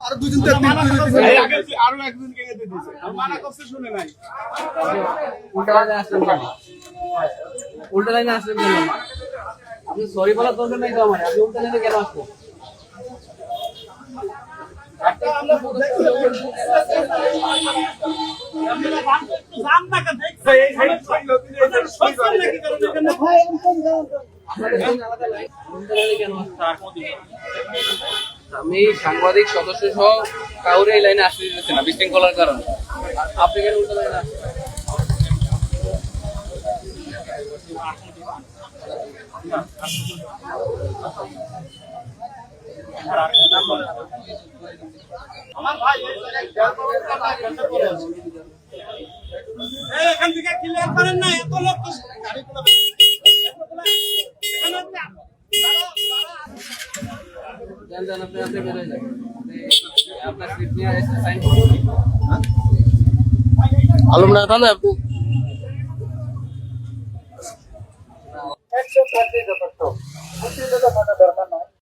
আর দুজন তো আরো একজন কে দিয়েছে মানা করতে শুনে নাই উল্টা লাইনে আসলেন কেন? আপনি সরি বলার দরকার নাই তো আমার, আপনি উল্টা লাইনে কেন আসলেন? আমি সাংবাদিক সদস্য সহ কাউরে এই লাইনে আসতে দিতেছি না বিশৃঙ্খলার কারণে। আপনি কেন উল্টা লাইনে আসছেন? এখান থেকে ক্লিয়ার করেন না, এত লোক তো জান আপনি আপনি বের হয়ে যান, আপনার স্লিপ নিয়ে সাইন করুন। আলমডাঙ্গা থানায় আপনি 100% যথেষ্ট। মুক্তিযোদ্ধা থাকা দরকার নয়।